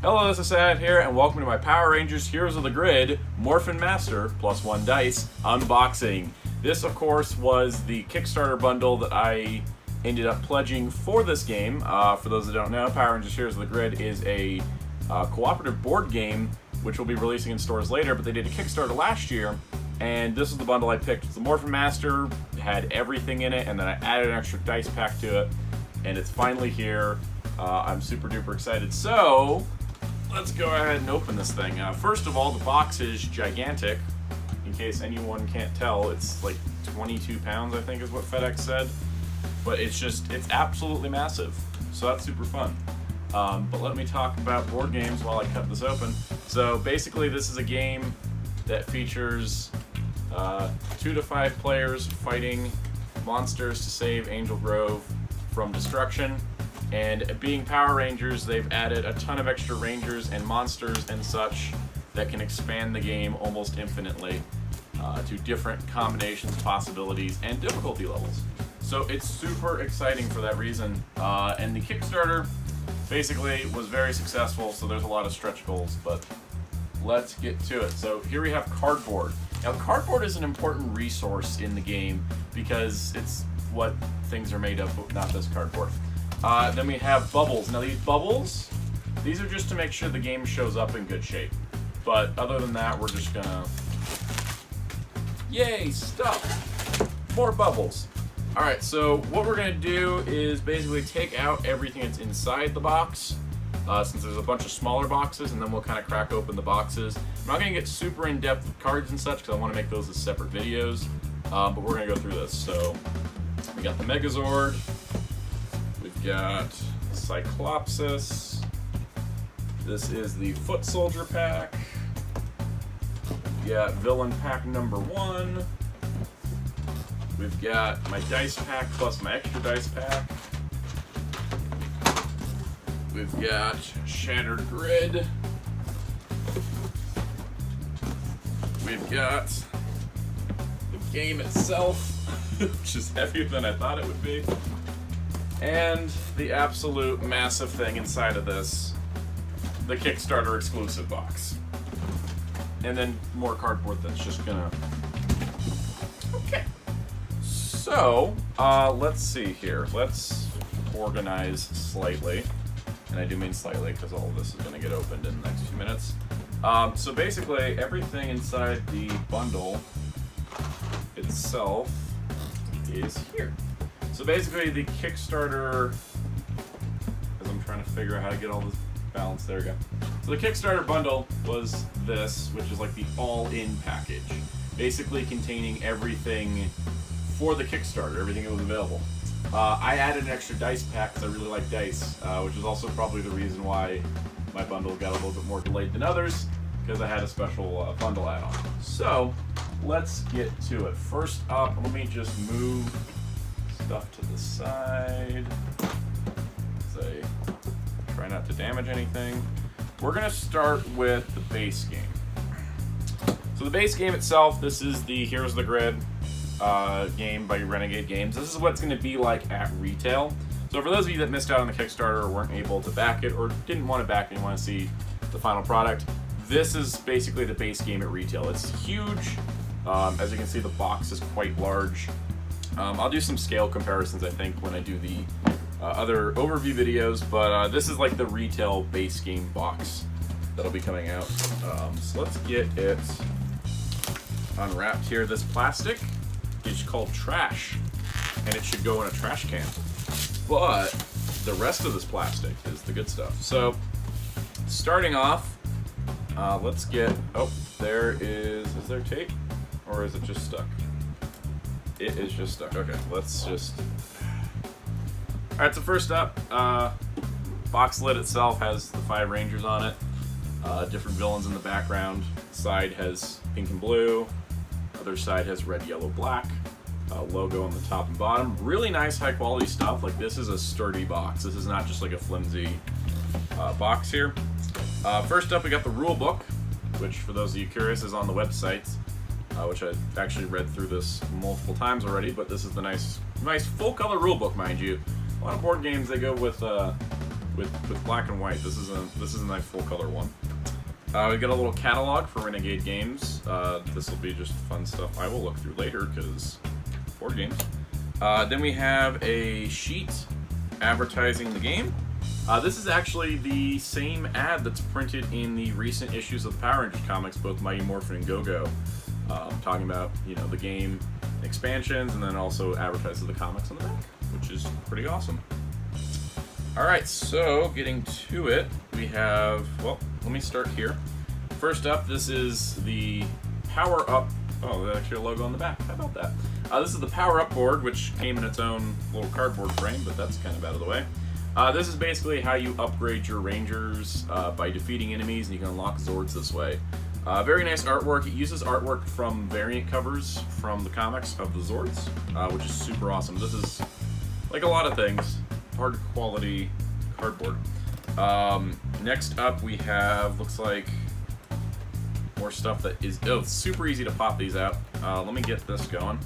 Hello, this is Sad here, and welcome to my Power Rangers Heroes of the Grid Morphin Master +1 dice unboxing. This, of course, was the Kickstarter bundle that I ended up pledging for this game. For those that don't know, Power Rangers Heroes of the Grid is a cooperative board game which will be releasing in stores later, but they did a Kickstarter last year, and this is the bundle I picked. It's the Morphin Master, it had everything in it, and then I added an extra dice pack to it, and it's finally here. I'm super duper excited. So let's go ahead and open this thing. First of all, the box is gigantic. In case anyone can't tell, it's like 22 pounds, I think is what FedEx said. But it's absolutely massive. So that's super fun. But let me talk about board games while I cut this open. So basically this is a game that features 2 to 5 players fighting monsters to save Angel Grove from destruction. And being Power Rangers, they've added a ton of extra Rangers and monsters and such that can expand the game almost infinitely to different combinations, possibilities, and difficulty levels. So it's super exciting for that reason. And the Kickstarter basically was very successful, so there's a lot of stretch goals, but let's get to it. So here we have cardboard. Now cardboard is an important resource in the game because it's what things are made of, but not this cardboard. Then we have bubbles. Now these bubbles, these are just to make sure the game shows up in good shape. But other than that, we're just gonna... Yay, stuff! More bubbles. Alright, so what we're gonna do is basically take out everything that's inside the box, since there's a bunch of smaller boxes, and then we'll kind of crack open the boxes. I'm not gonna get super in-depth with cards and such, because I want to make those as separate videos, but we're gonna go through this. So, we got the Megazord. We've got Cyclops. This is the Foot Soldier pack. We've got Villain pack number 1. We've got my dice pack plus my extra dice pack. We've got Shattered Grid. We've got the game itself, which is heavier than I thought it would be. And the absolute massive thing inside of this, the Kickstarter exclusive box. And then more cardboard that's just gonna... Okay. So, let's see here. Let's organize slightly. And I do mean slightly because all of this is gonna get opened in the next few minutes. So basically, everything inside the bundle itself is here. So basically the Kickstarter, as I'm trying to figure out how to get all this balanced, there we go. So the Kickstarter bundle was this, which is like the all-in package, basically containing everything for the Kickstarter, everything that was available. I added an extra dice pack because I really like dice, which is also probably the reason why my bundle got a little bit more delayed than others, because I had a special bundle add-on. So let's get to it. First up, let me just move stuff to the side. Say, try not to damage anything. We're gonna start with the base game. So the base game itself, this is the Heroes of the Grid game by Renegade Games. This is what it's gonna be like at retail. So for those of you that missed out on the Kickstarter or weren't able to back it or didn't want to back it and want to see the final product, this is basically the base game at retail. It's huge. As you can see, the box is quite large. I'll do some scale comparisons, I think, when I do the other overview videos, but this is like the retail base game box that'll be coming out. So let's get it unwrapped here. This plastic is called trash, and it should go in a trash can. But the rest of this plastic is the good stuff. So starting off, let's get, oh, there is there tape? Or is it just stuck? It is just stuck. Okay, let's just... Alright, so first up, box lid itself has the 5 Rangers on it. Different villains in the background. Side has pink and blue. Other side has red, yellow, black. Logo on the top and bottom. Really nice, high quality stuff. Like, this is a sturdy box. This is not just like a flimsy box here. First up, we got the rule book, which, for those of you curious, is on the website. which I actually read through this multiple times already, but this is the nice full color rulebook, mind you. A lot of board games they go with black and white. This is a nice full color one. We got a little catalog for Renegade games. This will be just fun stuff I will look through later because board games. Then we have a sheet advertising the game. This is actually the same ad that's printed in the recent issues of the Power Rangers comics, both Mighty Morphin and Go-Go, talking about, you know, the game expansions, and then also advertises the comics on the back, which is pretty awesome. Alright, so getting to it, we have, well, let me start here. First up, this is the Power Up, oh, there's actually a logo on the back, how about that? This is the Power Up board, which came in its own little cardboard frame, but that's kind of out of the way. This is basically how you upgrade your Rangers by defeating enemies, and you can unlock Zords this way. Very nice artwork. It uses artwork from variant covers from the comics of the Zords, which is super awesome. This is, like a lot of things, hard quality cardboard. Next up we have, looks like, more stuff that is, oh, it's super easy to pop these out. Let me get this going.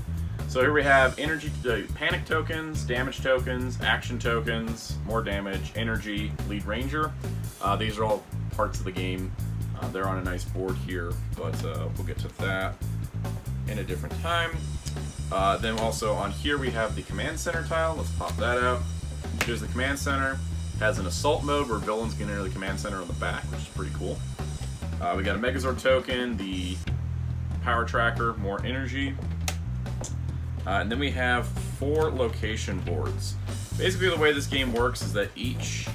So here we have energy, panic tokens, damage tokens, action tokens, more damage, energy, lead ranger. These are all parts of the game. They're on a nice board here, but we'll get to that in a different time. Then also on here we have the command center tile. Let's pop that out. Here's the command center. It has an assault mode where villains can enter the command center on the back, which is pretty cool. We got a Megazord token, the power tracker, more energy. And then we have 4 location boards. Basically the way this game works is that each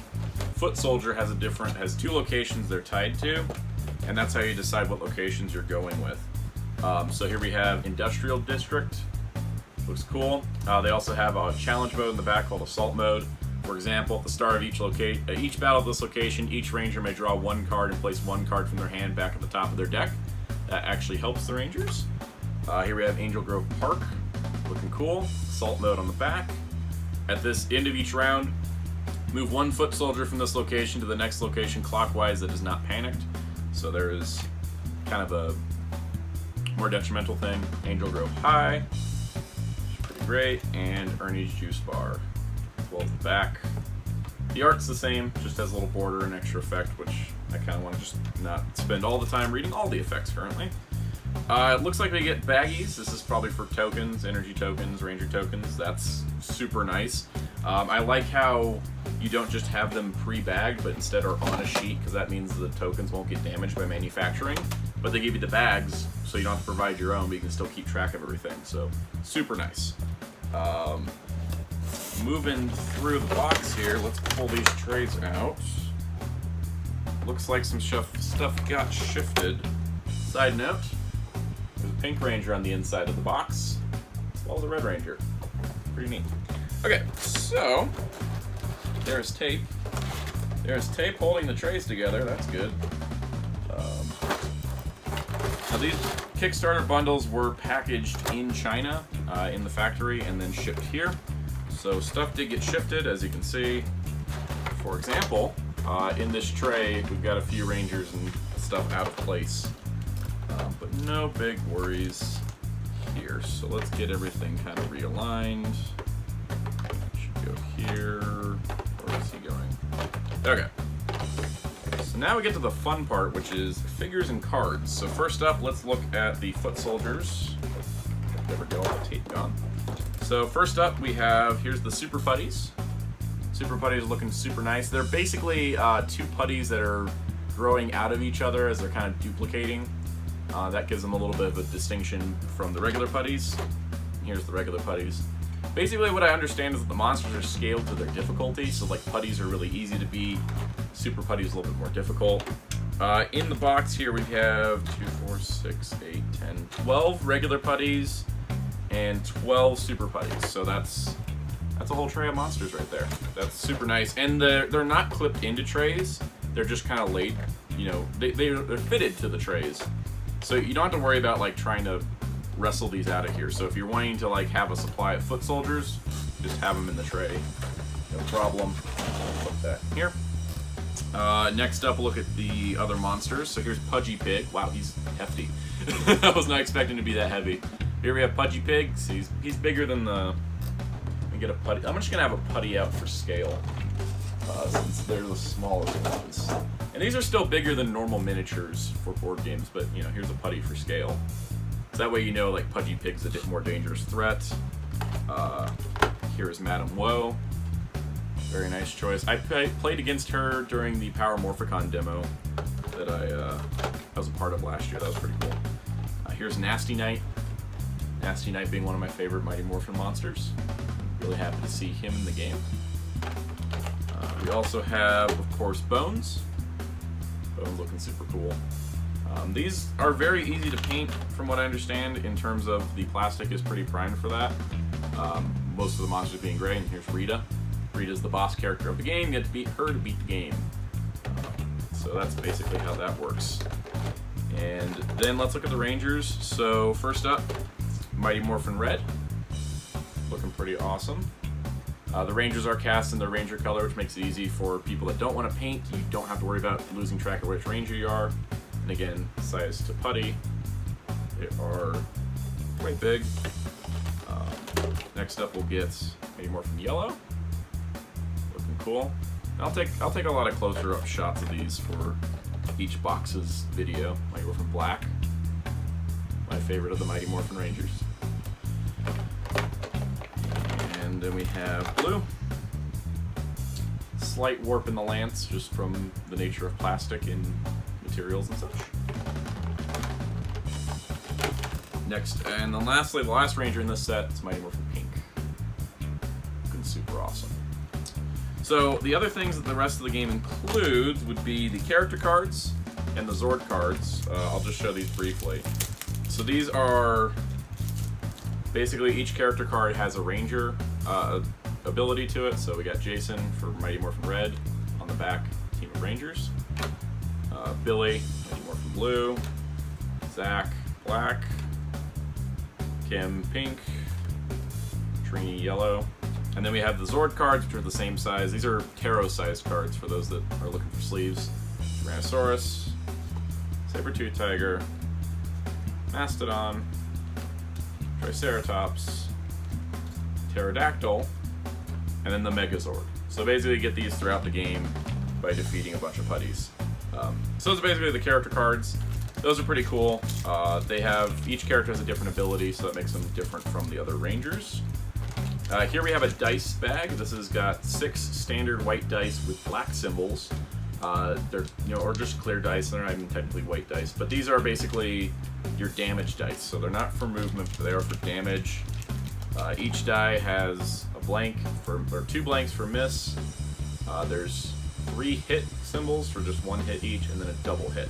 foot soldier has 2 locations they're tied to, and that's how you decide what locations you're going with. So here we have Industrial District, looks cool. They also have a challenge mode in the back called Assault Mode. For example, at the start of each battle of this location, each ranger may draw 1 card and place 1 card from their hand back at the top of their deck. That actually helps the rangers. Here we have Angel Grove Park. Looking cool. Assault mode on the back. At this end of each round, move 1 foot soldier from this location to the next location clockwise that is not panicked. So there is kind of a more detrimental thing. Angel Grove High, which is pretty great, and Ernie's Juice Bar. Well, at the back. The art's the same, just has a little border and extra effect, which I kind of want to just not spend all the time reading all the effects currently. It looks like we get baggies. This is probably for tokens, energy tokens, ranger tokens. That's super nice. I like how you don't just have them pre-bagged, but instead are on a sheet, because that means the tokens won't get damaged by manufacturing. But they give you the bags, so you don't have to provide your own, but you can still keep track of everything. So, super nice. Moving through the box here, let's pull these trays out. Looks like some stuff got shifted. Side note, there's a pink ranger on the inside of the box, as well as a red ranger. Pretty neat. Okay, so there's tape. There's tape holding the trays together. That's good. Now these Kickstarter bundles were packaged in China, in the factory, and then shipped here. So stuff did get shifted, as you can see. For example, in this tray, we've got a few rangers and stuff out of place. But no big worries here. So let's get everything kind of realigned. Should go here. Where is he going? Okay. So now we get to the fun part, which is figures and cards. So first up, let's look at the foot soldiers. There we go, all the tape gone. So first up, we have, here's the Super Putties. Super Putties looking super nice. They're basically 2 putties that are growing out of each other as they're kind of duplicating. That gives them a little bit of a distinction from the regular putties. Here's the regular putties. Basically what I understand is that the monsters are scaled to their difficulty, so like putties are really easy to beat, Super Putties a little bit more difficult. In the box here we have 2, 4, 6, 8, 10, 12 regular putties and 12 Super Putties. So that's a whole tray of monsters right there. That's super nice. And they're not clipped into trays. They're just kind of laid, you know, they're fitted to the trays. So you don't have to worry about like trying to wrestle these out of here. So if you're wanting to like have a supply of foot soldiers, just have them in the tray. No problem. I'll put that here. Next up, we'll look at the other monsters. So here's Pudgy Pig. Wow, he's hefty. I was not expecting to be that heavy. Here we have Pudgy Pig. So he's bigger than the... Let me get a putty. I'm just going to have a putty out for scale, since they're the smallest ones. And these are still bigger than normal miniatures for board games, but, you know, here's a putty for scale. So that way you know, like, Pudgy Pig's a more dangerous threat. Here is Madame Woe. Very nice choice. I played against her during the Power Morphicon demo that I was a part of last year. That was pretty cool. Here's Nasty Knight. Nasty Knight being one of my favorite Mighty Morphin monsters. Really happy to see him in the game. We also have, of course, Bones. Bones looking super cool. These are very easy to paint, from what I understand, in terms of the plastic is pretty primed for that. Most of the monsters being gray, and here's Rita. Rita's the boss character of the game. You get to beat her to beat the game. So that's basically how that works. And then let's look at the Rangers. So first up, Mighty Morphin Red. Looking pretty awesome. The Rangers are cast in their Ranger color, which makes it easy for people that don't want to paint. You don't have to worry about losing track of which Ranger you are. And again, size to putty. They are quite big. Next up, we'll get Mighty Morphin Yellow. Looking cool. And I'll take a lot of closer up shots of these for each box's video. Mighty Morphin Black, my favorite of the Mighty Morphin Rangers. And then we have Blue. Slight warp in the lance, just from the nature of plastic and materials and such. Next, and then lastly, the last Ranger in this set is Mighty Morphin Pink. Looking super awesome. So the other things that the rest of the game includes would be the character cards and the Zord cards. I'll just show these briefly. So these are basically each character card has a Ranger ability to it. So we got Jason for Mighty Morphin Red on the back, team of Rangers. Billy, Mighty Morphin Blue. Zach, Black. Kim, Pink. Trini, Yellow. And then we have the Zord cards, which are the same size. These are tarot-sized cards for those that are looking for sleeves. Tyrannosaurus, Saber-tooth Tiger, Mastodon, Triceratops, Pterodactyl, and then the Megazord. So basically you get these throughout the game by defeating a bunch of putties. So those are basically the character cards. Those are pretty cool. Each character has a different ability, so that makes them different from the other Rangers. Here we have a dice bag. This has got 6 standard white dice with black symbols. They're, or just clear dice. They're not even technically white dice, but these are basically your damage dice. So they're not for movement, but they are for damage. Each die has a blank or 2 blanks for miss. There's 3 hit symbols for just 1 hit each, and then a double hit.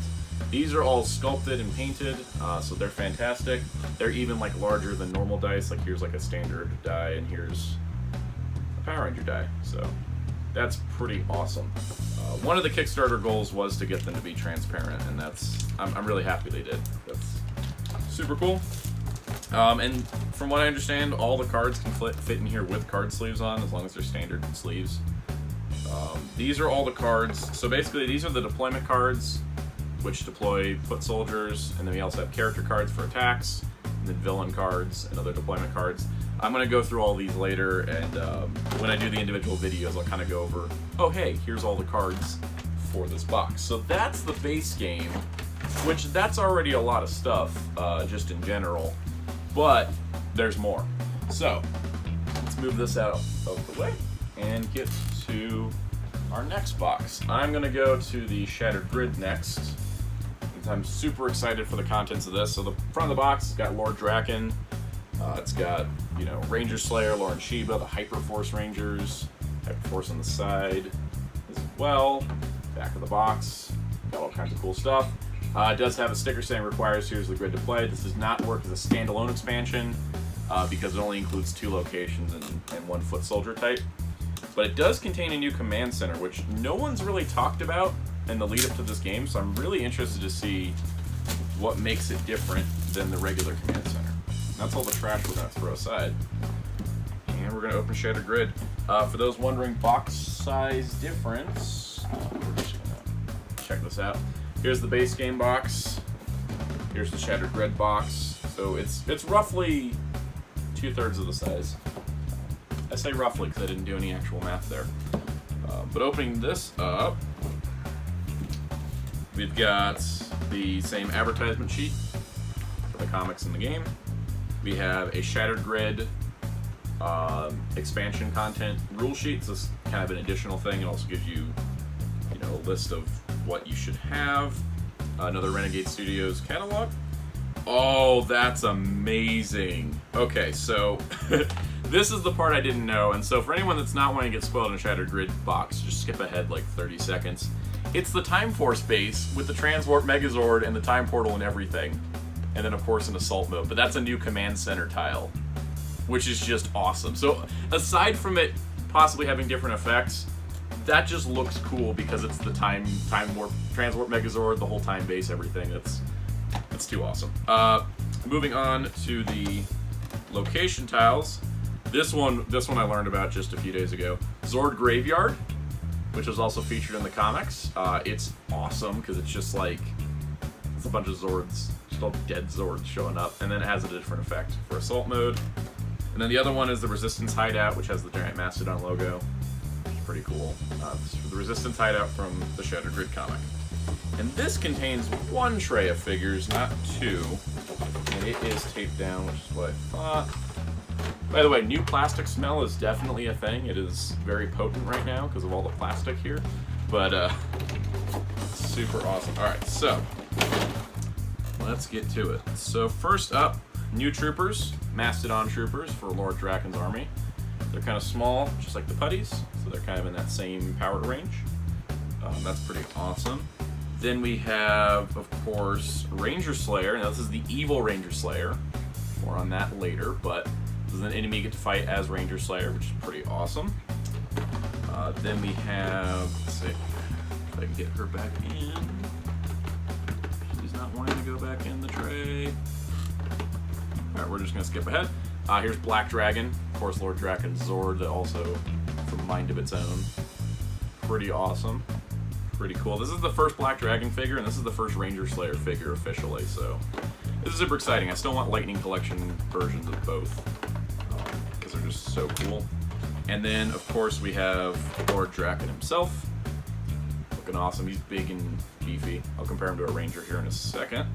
These are all sculpted and painted, so they're fantastic. They're even like larger than normal dice. Like here's like a standard die, and here's a Power Ranger die. So that's pretty awesome. One of the Kickstarter goals was to get them to be transparent, and I'm really happy they did. That's super cool. And from what I understand, all the cards can fit in here with card sleeves on, as long as they're standard sleeves. These are all the cards. So basically, these are the deployment cards, which deploy foot soldiers, and then we also have character cards for attacks, and then villain cards and other deployment cards. I'm going to go through all these later, and when I do the individual videos, I'll kind of go over, oh hey, here's all the cards for this box. So that's the base game, which that's already a lot of stuff, just in general, but there's more. So let's move this out of the way and get to our next box. I'm going to go to the Shattered Grid next. I'm super excited for the contents of this. So the front of the box has got Lord Draken. It's got, Ranger Slayer, Lauren Sheba, the Hyperforce Rangers, Hyperforce on the side as well. Back of the box, got all kinds of cool stuff. It does have a sticker saying requires Here's the Grid to play. This does not work as a standalone expansion because it only includes 2 locations and 1 foot soldier type. But it does contain a new command center, which no one's really talked about in the lead up to this game, so I'm really interested to see what makes it different than the regular command center. And that's all the trash we're going to throw aside. And we're going to open Shattered Grid. For those wondering box size difference, we're just going check this out. Here's the base game box. Here's the Shattered Grid box. So it's roughly 2/3 of the size. I say roughly because I didn't do any actual math there. But opening this up, we've got the same advertisement sheet for the comics in the game. We have a Shattered Grid expansion content rule sheet. So this is kind of an additional thing. It also gives you, a list of what you should have. Another Renegade Studios catalog. Oh, that's amazing. Okay, so this is the part I didn't know, and so for anyone that's not wanting to get spoiled in a Shattered Grid box, just skip ahead like 30 seconds. It's the Time Force base with the Transwarp Megazord and the Time Portal and everything. And then, of course, an Assault mode, but that's a new Command Center tile, which is just awesome. So aside from it possibly having different effects, that just looks cool because it's the Time Warp, Transwarp Megazord, the whole time base, everything. It's too awesome. Moving on to the location tiles. This one I learned about just a few days ago. Zord Graveyard, which was also featured in the comics. It's awesome because it's just like it's a bunch of Zords, just all dead Zords showing up, and then it has a different effect for Assault mode. And then the other one is the Resistance Hideout, which has the giant Mastodon logo. Pretty cool. This is the Resistance Hideout from the Shattered Grid comic. And this contains one tray of figures, not two. And it is taped down, which is what I thought. By the way, new plastic smell is definitely a thing. It is very potent right now because of all the plastic here. But, super awesome. Alright, so let's get to it. So first up, new troopers, Mastodon troopers for Lord Draken's army. They're kind of small, just like the putties, so they're kind of in that same power range. That's pretty awesome. Then we have, of course, Ranger Slayer. Now this is the evil Ranger Slayer. More on that later, but this is an enemy you get to fight as Ranger Slayer, which is pretty awesome. Then we have, let's see if I can get her back in. She's not wanting to go back in the tray. Alright, we're just going to skip ahead. Here's Black Dragon, of course, Lord Draken's Zord, that also from Mind of Its Own. Pretty awesome. Pretty cool. This is the first Black Dragon figure, and this is the first Ranger Slayer figure officially, so this is super exciting. I still want Lightning Collection versions of both, because they're just so cool. And then, of course, we have Lord Draken himself. Looking awesome. He's big and beefy. I'll compare him to a Ranger here in a second.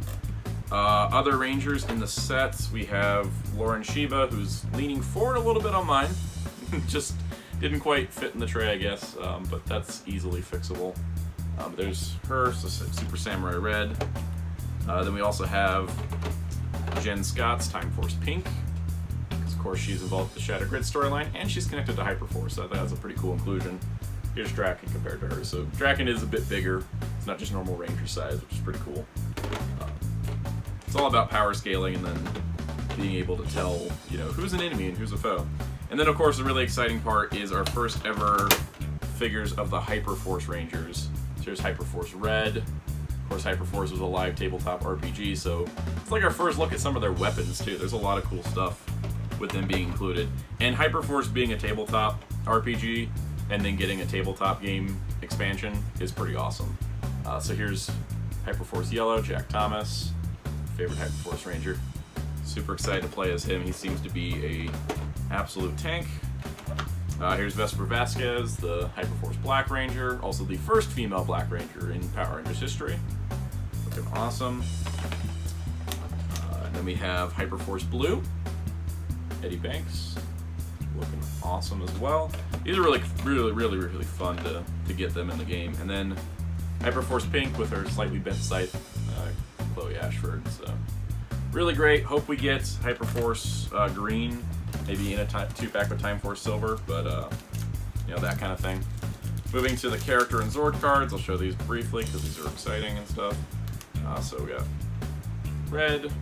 Other Rangers in the sets, we have Lauren Shiva, who's leaning forward a little bit on mine. Just didn't quite fit in the tray, I guess, but that's easily fixable. There's her, so Super Samurai Red. Then we also have Jen Scott's Time Force Pink. Of course, she's involved with the Shattered Grid storyline, and she's connected to Hyperforce, so I think that's a pretty cool inclusion. Here's Draken compared to her. So Draken is a bit bigger. It's not just normal Ranger size, which is pretty cool. It's all about power scaling and then being able to tell, who's an enemy and who's a foe. And then, of course, the really exciting part is our first ever figures of the Hyperforce Rangers. So here's Hyperforce Red. Of course, Hyperforce was a live tabletop RPG, so it's like our first look at some of their weapons, too. There's a lot of cool stuff with them being included. And Hyperforce being a tabletop RPG and then getting a tabletop game expansion is pretty awesome. So here's Hyperforce Yellow, Jack Thomas. Favorite Hyperforce Ranger. Super excited to play as him. He seems to be a absolute tank. Here's Vesper Vasquez, the Hyperforce Black Ranger, also the first female Black Ranger in Power Rangers history. Looking awesome. And then we have Hyperforce Blue, Eddie Banks, looking awesome as well. These are really fun to get them in the game. And then Hyperforce Pink with her slightly bent scythe, Chloe Ashford. So really great. Hope we get Hyperforce Green, maybe in a 2-pack with Time Force Silver, but that kind of thing. Moving to the character and Zord cards, I'll show these briefly because these are exciting and stuff. So we got red,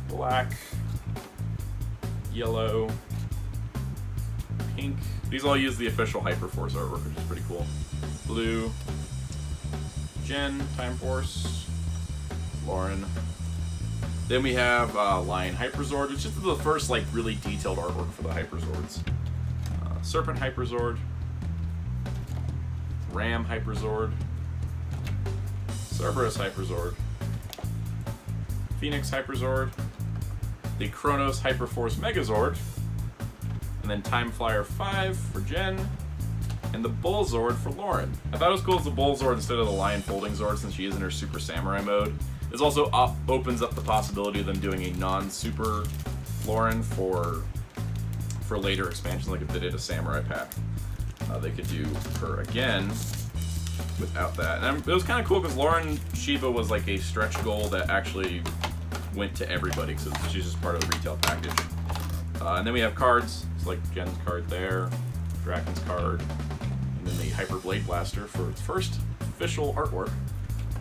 black, yellow, pink. These all use the official Hyperforce artwork, which is pretty cool. Blue, Jen, Time Force, Lauren. Then we have Lion Hyperzord, which is the first really detailed artwork for the Hyperzords. Serpent Hyperzord, Ram Hyperzord, Cerberus Hyperzord, Phoenix Hyperzord, the Kronos Hyperforce Megazord, and then Time Flyer 5 for Jen, and the Bullzord for Lauren. I thought it was cool as the Bullzord instead of the Lion Folding Zord since she is in her Super Samurai mode. This also opens up the possibility of them doing a non-Super Lauren for later expansions, like if they did a Samurai pack. They could do her again without that. And it was kind of cool because Lauren Shiba was like a stretch goal that actually went to everybody because she's just part of the retail package. And then we have cards. It's like Jen's card there, Draken's card, and then the Hyper Blade Blaster for its first official artwork.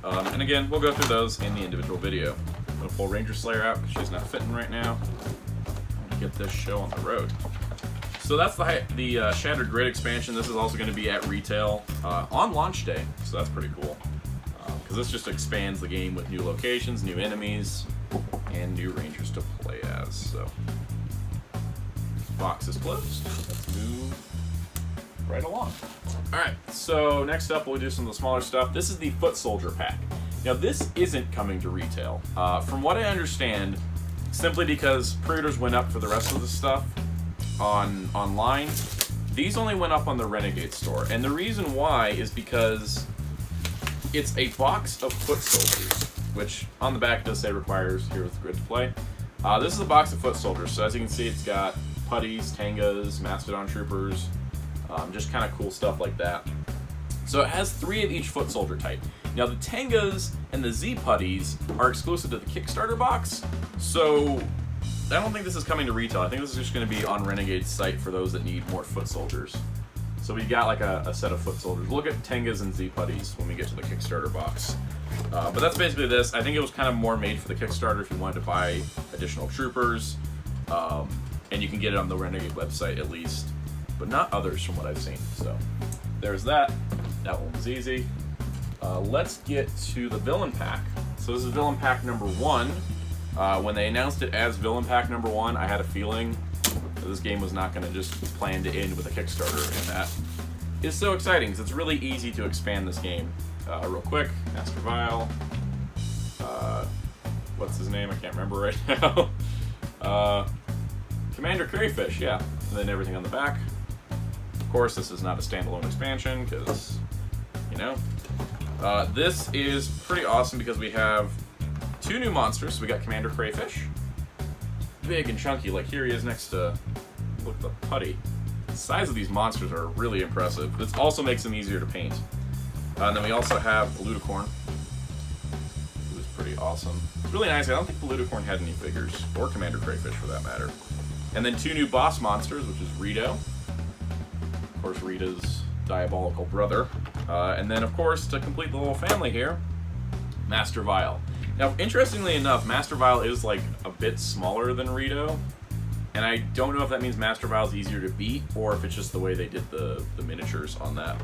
And again, we'll go through those in the individual video. I'm going to pull Ranger Slayer out because she's not fitting right now. I want to get this show on the road. So that's the Shattered Grid expansion. This is also going to be at retail on launch day, so that's pretty cool. Because this just expands the game with new locations, new enemies, and new Rangers to play as. So, box is closed. Let's move right along. Alright, so next up we'll do some of the smaller stuff. This is the Foot Soldier pack. Now this isn't coming to retail. From what I understand, simply because pre-orders went up for the rest of the stuff online, these only went up on the Renegade store. And the reason why is because it's a box of Foot Soldiers, which on the back does say requires Heroes of the Grid to play. This is a box of Foot Soldiers, so as you can see it's got putties, Tangas, Mastodon Troopers, just kind of cool stuff like that. So it has 3 of each Foot Soldier type. Now the Tangas and the Z putties are exclusive to the Kickstarter box, so I don't think this is coming to retail. I think this is just going to be on Renegade's site for those that need more Foot Soldiers. So we got like a set of Foot Soldiers. We'll look at Tangas and Z putties when we get to the Kickstarter box. But that's basically this. I think it was kind of more made for the Kickstarter if you wanted to buy additional troopers. And you can get it on the Renegade website at least, but not others from what I've seen. So there's that. That one was easy. Let's get to the Villain Pack. So this is Villain Pack number 1. When they announced it as Villain Pack number 1, I had a feeling that this game was not going to just plan to end with a Kickstarter, and that is so exciting because it's really easy to expand this game. Real quick, Master Vile. What's his name? I can't remember right now. Commander Crayfish, yeah. And then everything on the back. Of course, this is not a standalone expansion because, you know. This is pretty awesome because we have 2 new monsters. So we got Commander Crayfish. Big and chunky, like here he is next to, look at the putty. The size of these monsters are really impressive. This also makes them easier to paint. And then we also have the Ludicorn, who is pretty awesome. It's really nice. I don't think the Ludicorn had any figures, or Commander Crayfish for that matter. And then 2 new boss monsters, which is Rito. Of course, Rita's diabolical brother. And then, of course, to complete the little family here, Master Vile. Now, interestingly enough, Master Vile is like a bit smaller than Rito, and I don't know if that means Master Vile is easier to beat, or if it's just the way they did the miniatures on that.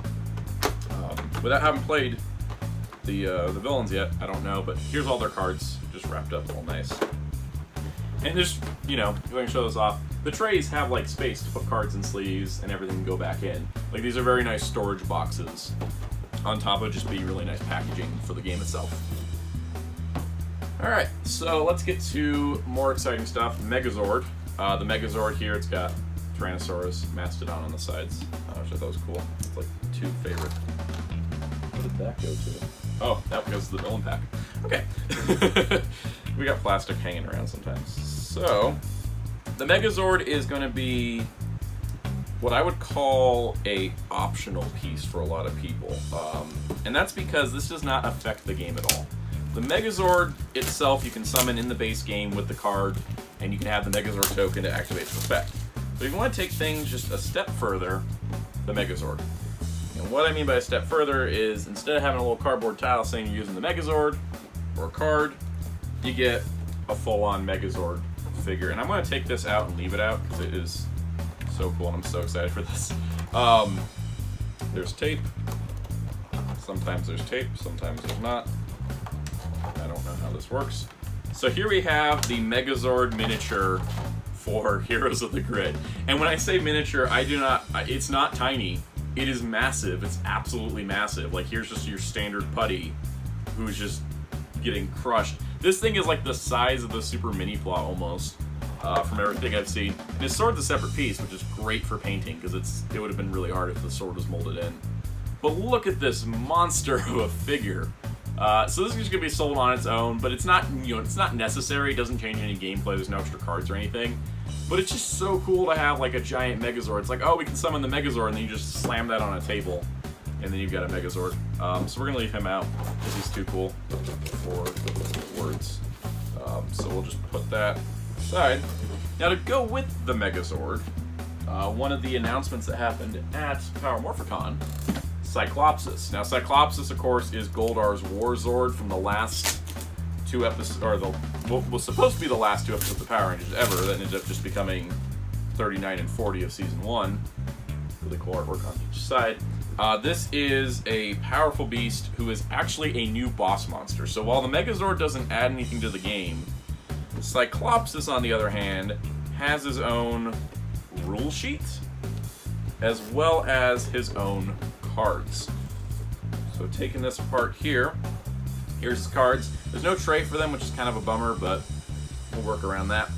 Without having played the villains yet, I don't know, but here's all their cards, just wrapped up all nice. And just, you know, if I can show this off, the trays have like space to put cards in sleeves and everything can go back in. Like these are very nice storage boxes, on top of just being really nice packaging for the game itself. Alright, so let's get to more exciting stuff. Megazord. The Megazord here, it's got Tyrannosaurus, Mastodon on the sides, which I thought was cool. It's like 2 favorite. What did that go to? Oh, that goes to the Villain Pack. Okay. We got plastic hanging around sometimes. So, the Megazord is going to be what I would call a optional piece for a lot of people. And that's because this does not affect the game at all. The Megazord itself you can summon in the base game with the card, and you can have the Megazord token to activate its effect. But if you want to take things just a step further, the Megazord. And what I mean by a step further is instead of having a little cardboard tile saying you're using the Megazord or a card, you get a full-on Megazord figure. And I'm going to take this out and leave it out because it is so cool and I'm so excited for this. There's tape. Sometimes there's tape, sometimes there's not. I don't know how this works. So here we have the Megazord miniature for Heroes of the Grid. And when I say miniature, it's not tiny. It is massive. It's absolutely massive. Like here's just your standard putty. who's just getting crushed. This thing is like the size of the Super Mini Plot almost, from everything I've seen. And his sword's a separate piece, which is great for painting, because it would have been really hard if the sword was molded in. But look at this monster of a figure. So this is just gonna be sold on its own, but it's not, it's not necessary. It doesn't change any gameplay. There's no extra cards or anything. But it's just so cool to have like a giant Megazord. It's like, oh, we can summon the Megazord, and then you just slam that on a table, and then you've got a Megazord. So we're gonna leave him out because he's too cool for words. So we'll just put that aside. Now to go with the Megazord, one of the announcements that happened at Power Morphicon, Cyclops. Now Cyclops, of course, is Goldar's Warzord from the last 2 episodes, or what was supposed to be the last 2 episodes of Power Rangers ever, that ended up just becoming 39 and 40 of Season 1. Really cool artwork on each side. This is a powerful beast who is actually a new boss monster. So while the Megazord doesn't add anything to the game, Cyclops, on the other hand, has his own rule sheet, as well as his own cards. So taking this apart here, here's his cards. There's no tray for them, which is kind of a bummer, but we'll work around that.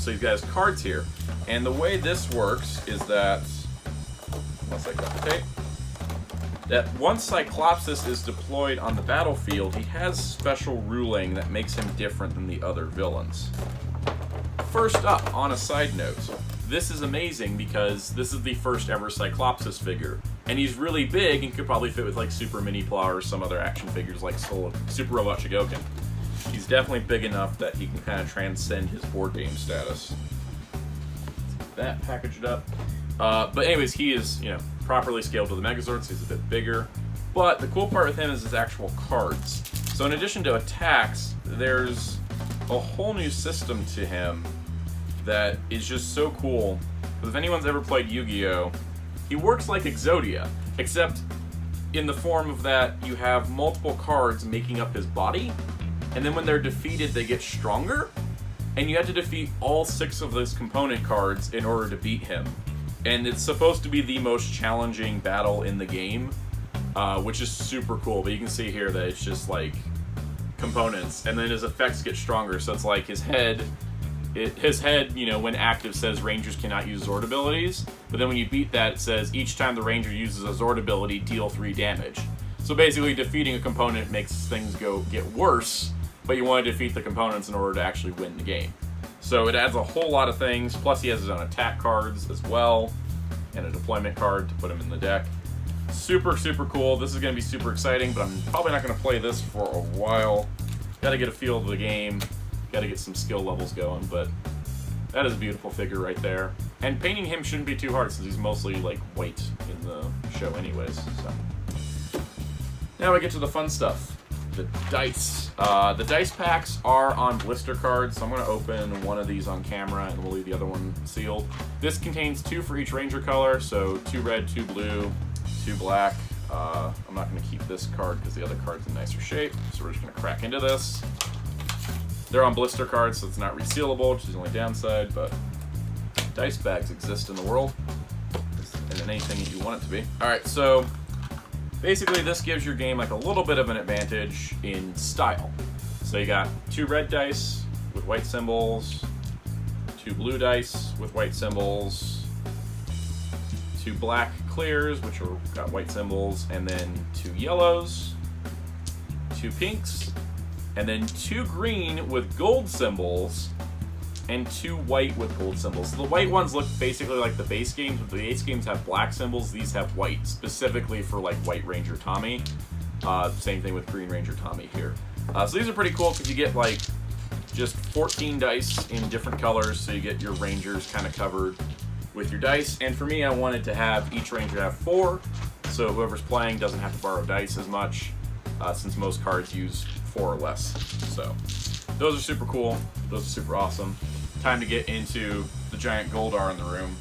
So he's got his cards here. And the way this works is that, once I cut the tape, that once Cyclops is deployed on the battlefield, he has special ruling that makes him different than the other villains. First up, on a side note, this is amazing because this is the first ever Cyclops figure. And he's really big and could probably fit with like Super Mini Pla or some other action figures like Super Robot Shigoken. He's definitely big enough that he can kind of transcend his board game status. That packaged up. But anyways, he is, properly scaled to the Megazord, so he's a bit bigger. But the cool part with him is his actual cards. So in addition to attacks, there's a whole new system to him that is just so cool. Because if anyone's ever played Yu-Gi-Oh!, he works like Exodia, except in the form of that you have multiple cards making up his body, and then when they're defeated, they get stronger, and you have to defeat all 6 of those component cards in order to beat him. And it's supposed to be the most challenging battle in the game, which is super cool. But you can see here that it's just like components, and then his effects get stronger. So it's like his head, when active, says Rangers cannot use Zord abilities. But then when you beat that, it says each time the Ranger uses a Zord ability, deal 3 damage. So basically, defeating a component makes things get worse, but you want to defeat the components in order to actually win the game. So it adds a whole lot of things, plus he has his own attack cards as well, and a deployment card to put him in the deck. Super, super cool. This is going to be super exciting, but I'm probably not going to play this for a while. Got to get a feel of the game, got to get some skill levels going, but that is a beautiful figure right there. And painting him shouldn't be too hard, since he's mostly like white in the show anyways. So now we get to the fun stuff. The dice. The dice packs are on blister cards, so I'm going to open one of these on camera and we'll leave the other one sealed. This contains 2 for each Ranger color, so 2 red, 2 blue, 2 black. I'm not going to keep this card because the other card's in nicer shape, so we're just going to crack into this. They're on blister cards, so it's not resealable, which is the only downside, but dice bags exist in the world, and in anything that you want it to be. Alright, so basically, this gives your game like a little bit of an advantage in style. So you got 2 red dice with white symbols, 2 blue dice with white symbols, 2 black clears, which got white symbols, and then 2 yellows, 2 pinks, and then 2 green with gold symbols, and 2 white with gold symbols. So the white ones look basically like the base games, but the base games have black symbols. These have white, specifically for like White Ranger Tommy. Same thing with Green Ranger Tommy here. So these are pretty cool because you get like just 14 dice in different colors, so you get your Rangers kind of covered with your dice. And for me, I wanted to have each Ranger have 4, so whoever's playing doesn't have to borrow dice as much, since most cards use 4 or less. So those are super cool. Those are super awesome. Time to get into the giant Goldar in the room.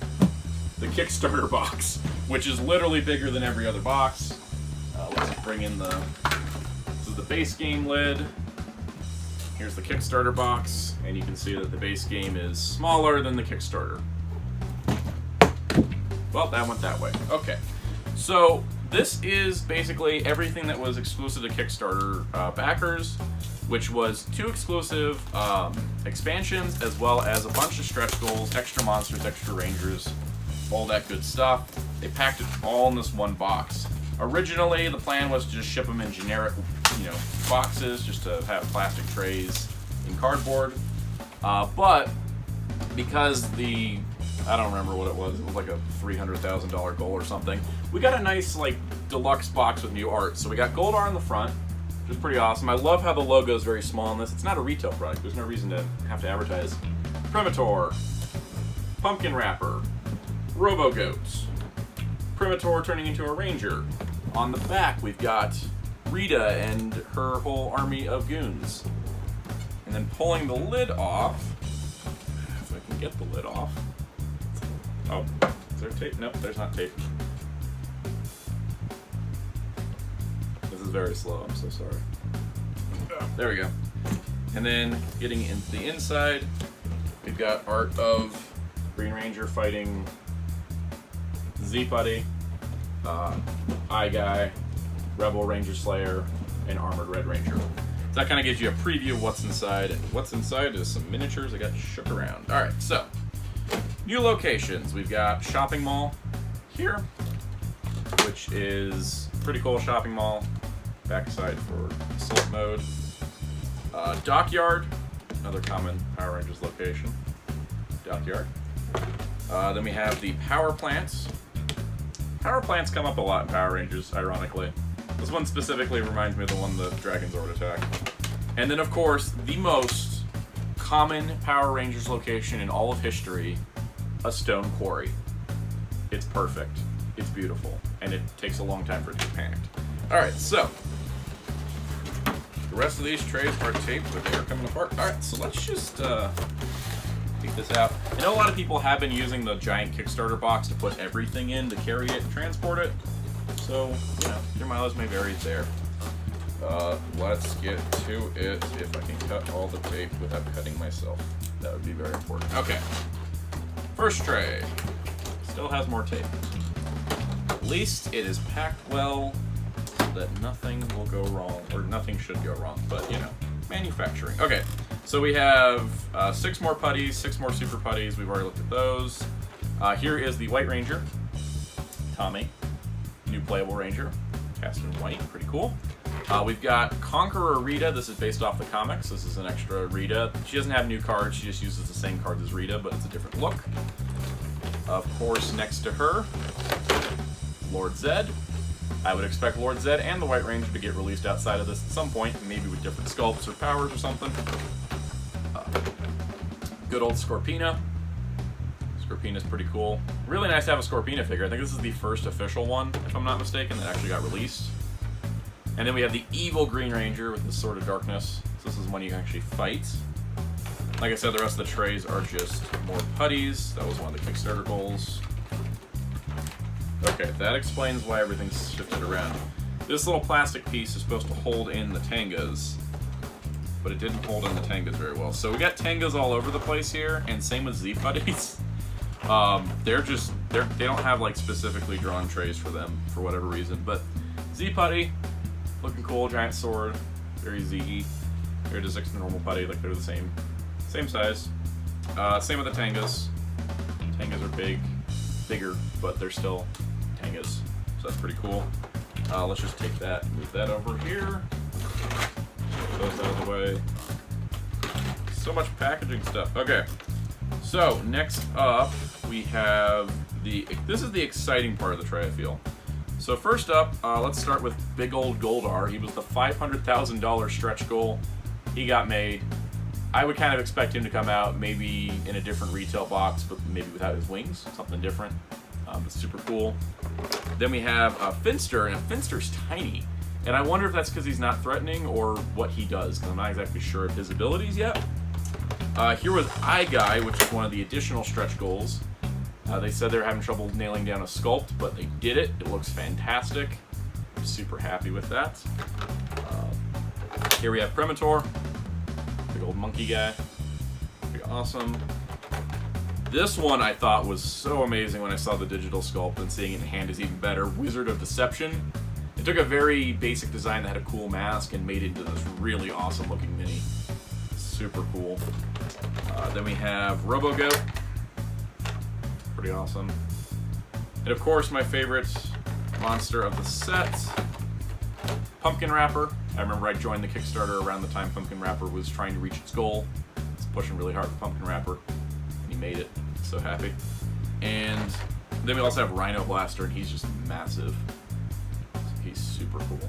The Kickstarter box, which is literally bigger than every other box. Let's bring in this is the base game lid. Here's the Kickstarter box, and you can see that the base game is smaller than the Kickstarter. Well, that went that way. Okay. So this is basically everything that was exclusive to Kickstarter backers, which was 2 exclusive expansions, as well as a bunch of stretch goals, extra monsters, extra rangers, all that good stuff. They packed it all in this one box. Originally, the plan was to just ship them in generic, boxes, just to have plastic trays in cardboard. But because I don't remember what it was like a $300,000 goal or something, we got a nice, deluxe box with new art. So we got gold art on the front, which is pretty awesome. I love how the logo is very small on this. It's not a retail product. There's no reason to have to advertise. Premator, Pumpkin Wrapper, Robo-Goats, Premator turning into a ranger. On the back, we've got Rita and her whole army of goons. And then pulling the lid off, if I can get the lid off. Oh, is there tape? Nope, there's not tape. This is very slow, I'm so sorry. There we go. And then getting into the inside, we've got art of Green Ranger fighting Z-Putty, Eye Guy, Rebel Ranger Slayer, and Armored Red Ranger. So that kind of gives you a preview of what's inside. And what's inside is some miniatures that got shook around. Alright, so new locations. We've got Shopping Mall here, which is a pretty cool shopping mall. Backside for assault mode. Dockyard, another common Power Rangers location. Dockyard. Then we have the power plants. Power plants come up a lot in Power Rangers, ironically. This one specifically reminds me of the one the Dragonzord attack. And then, of course, the most common Power Rangers location in all of history, a stone quarry. It's perfect. It's beautiful. And it takes a long time for it to get packed. Alright, so the rest of these trays are taped, but they are coming apart. Alright, so let's just take this out. I know a lot of people have been using the giant Kickstarter box to put everything in to carry it and transport it. So, your mileage may vary there. Let's get to it. If I can cut all the tape without cutting myself, that would be very important. Okay. First tray. Still has more tape. At least it is packed well so that nothing will go wrong, or nothing should go wrong, but manufacturing. Okay, so we have 6 more putties, 6 more super putties. We've already looked at those. Here is the White Ranger, Tommy, new playable Ranger, cast in white, pretty cool. We've got Conqueror Rita. This is based off the comics. This is an extra Rita. She doesn't have new cards. She just uses the same cards as Rita, but it's a different look. Of course, next to her, Lord Zed. I would expect Lord Zed and the White Ranger to get released outside of this at some point, maybe with different sculpts or powers or something. Good old Scorpina. Scorpina's pretty cool. Really nice to have a Scorpina figure. I think this is the first official one, if I'm not mistaken, that actually got released. And then we have the evil Green Ranger with the Sword of Darkness. So this is one you can actually fight. Like I said, the rest of the trays are just more putties. That was one of the Kickstarter goals. Okay, that explains why everything's shifted around. This little plastic piece is supposed to hold in the Tangas, but it didn't hold in the Tangas very well. So we got Tangas all over the place here, and same with Z-Putties. They don't have specifically drawn trays for them for whatever reason, but Z-Putty, looking cool, giant sword, very Z. Here it is next to normal putty, they're the same size. Same with the Tangas. Tangas are bigger, but they're still Tangas, so that's pretty cool. Let's just take that, move that over here. Get those out of the way. So much packaging stuff. Okay, so next up we have this is the exciting part of the tray, I feel. So first up, let's start with big old Goldar. He was the $500,000 stretch goal. He got made. I would kind of expect him to come out maybe in a different retail box, but maybe without his wings, something different. It's super cool. Then we have Finster, and Finster's tiny. And I wonder if that's because he's not threatening or what he does, because I'm not exactly sure of his abilities yet. Here was Eye Guy, which is one of the additional stretch goals. They said they were having trouble nailing down a sculpt, but they did it. It looks fantastic. I'm super happy with that. Here we have Premator, big old monkey guy. Pretty awesome. This one I thought was so amazing when I saw the digital sculpt, and seeing it in hand is even better. Wizard of Deception. It took a very basic design that had a cool mask and made it into this really awesome looking mini. Super cool. Then we have RoboGoat. Pretty awesome. And of course, my favorite monster of the set, Pumpkin Wrapper. I remember I joined the Kickstarter around the time Pumpkin Wrapper was trying to reach its goal. It's pushing really hard for Pumpkin Wrapper, and he made it. So happy. And then we also have Rhino Blaster, and he's just massive. He's super cool.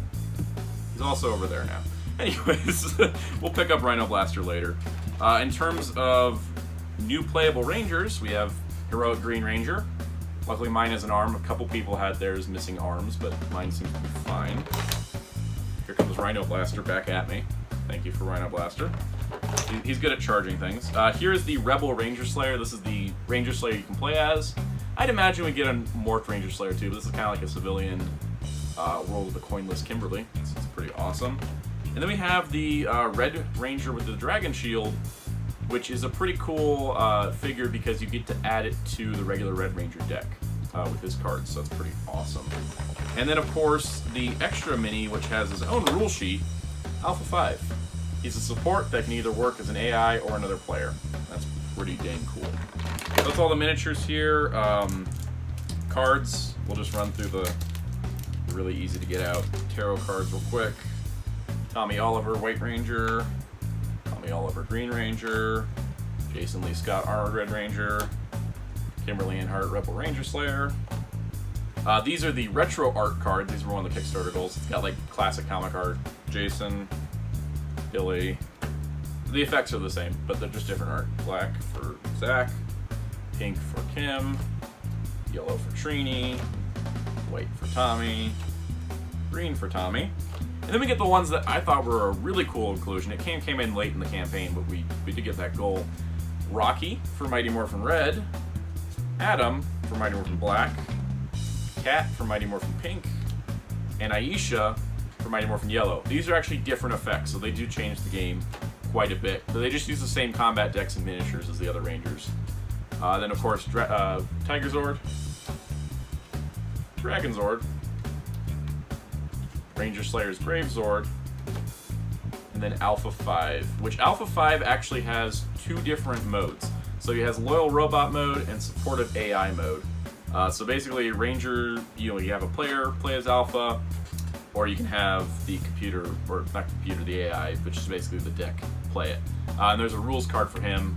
He's also over there now. Anyways, we'll pick up Rhino Blaster later. In terms of new playable Rangers, we have Heroic Green Ranger. Luckily mine has an arm. A couple people had theirs missing arms, but mine seems to be fine. Here comes Rhino Blaster back at me. Thank you for Rhino Blaster. He's good at charging things. Here's the Rebel Ranger Slayer. This is the Ranger Slayer you can play as. I'd imagine we get a Morph Ranger Slayer too, but this is kind of like a civilian world with the coinless Kimberly. So it's pretty awesome. And then we have the Red Ranger with the Dragon Shield, which is a pretty cool figure because you get to add it to the regular Red Ranger deck with his cards, so that's pretty awesome. And then, of course, the extra mini, which has his own rule sheet, Alpha 5. He's a support that can either work as an AI or another player. That's pretty dang cool. So that's all the miniatures here. Cards, we'll just run through the really easy to get out tarot cards real quick. Tommy Oliver, White Ranger. Tommy Oliver, Green Ranger. Jason Lee Scott, Armored Red Ranger. Kimberly Ann Hart, Rebel Ranger Slayer. These are the retro art cards. These were one of the Kickstarter goals. It's got like classic comic art. Jason, Billy. The effects are the same, but they're just different art. Black for Zach, pink for Kim, yellow for Trini, white for Tommy, green for Tommy. And then we get the ones that I thought were a really cool inclusion. It came in late in the campaign, but we did get that goal. Rocky for Mighty Morphin Red, Adam for Mighty Morphin Black, Cat for Mighty Morphin Pink, and Aisha for Mighty Morphin Yellow. These are actually different effects, so they do change the game quite a bit. But they just use the same combat decks and miniatures as the other Rangers. Then, of course, Tigerzord, Dragonzord, Ranger Slayer's Gravezord, and then Alpha 5, which Alpha 5 actually has two different modes. So he has Loyal Robot mode and Supportive AI mode. So basically, Ranger, you have a player play as Alpha, or you can have the computer, or not computer, the AI, which is basically the deck, play it. And there's a rules card for him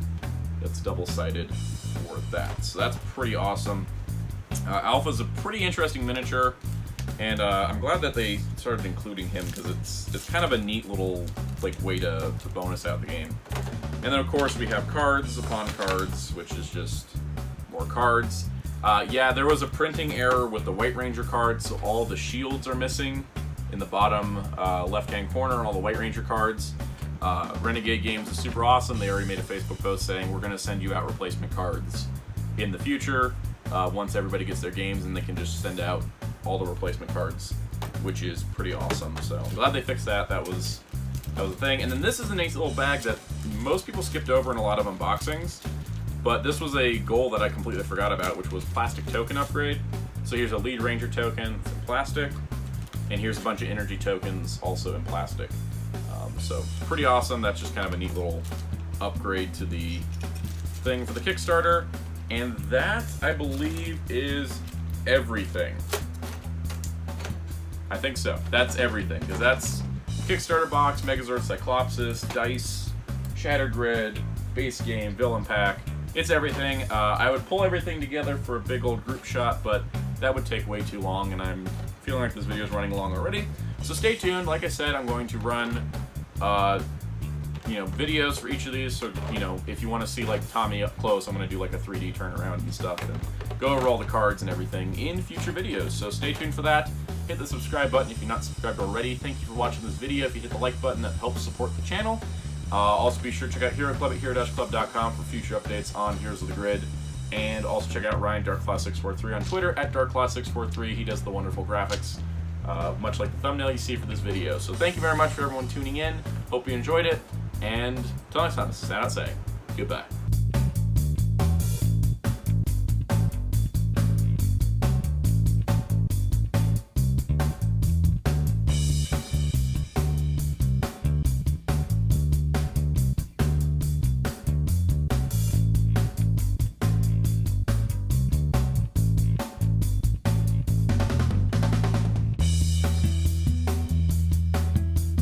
that's double-sided for that. So that's pretty awesome. Alpha's a pretty interesting miniature, and I'm glad that they started including him because it's kind of a neat little way to bonus out the game. And then of course we have cards upon cards, which is just more cards. Yeah, there was a printing error with the White Ranger cards, so all the shields are missing in the bottom left-hand corner, all the White Ranger cards. Renegade Games is super awesome. They already made a Facebook post saying we're going to send you out replacement cards in the future once everybody gets their games, and they can just send out all the replacement cards, which is pretty awesome. So I'm glad they fixed that. That was a thing. And then this is a nice little bag that most people skipped over in a lot of unboxings, but this was a goal that I completely forgot about, which was plastic token upgrade. So here's a Lead Ranger token in plastic, and here's a bunch of energy tokens also in plastic. So pretty awesome. That's just kind of a neat little upgrade to the thing for the Kickstarter. And that, I believe, is everything. I think so. That's everything, because that's Kickstarter box, Megazord, Cyclops, dice, Shattered Grid, base game, villain pack. It's everything. I would pull everything together for a big old group shot, but that would take way too long, and I'm feeling like this video is running along already. So stay tuned. Like I said, I'm going to run videos for each of these. So, if you want to see Tommy up close, I'm going to do a 3D turnaround and stuff and go over all the cards and everything in future videos. So stay tuned for that. Hit the subscribe button if you're not subscribed already. Thank you for watching this video. If you hit the like button, that helps support the channel. Also be sure to check out Hero Club at hero-club.com for future updates on Heroes of the Grid. And also check out Ryan DarkClaw643 on Twitter at DarkClaw643. He does the wonderful graphics, much like the thumbnail you see for this video. So thank you very much for everyone tuning in. Hope you enjoyed it. And until next time, this is Soundout saying goodbye.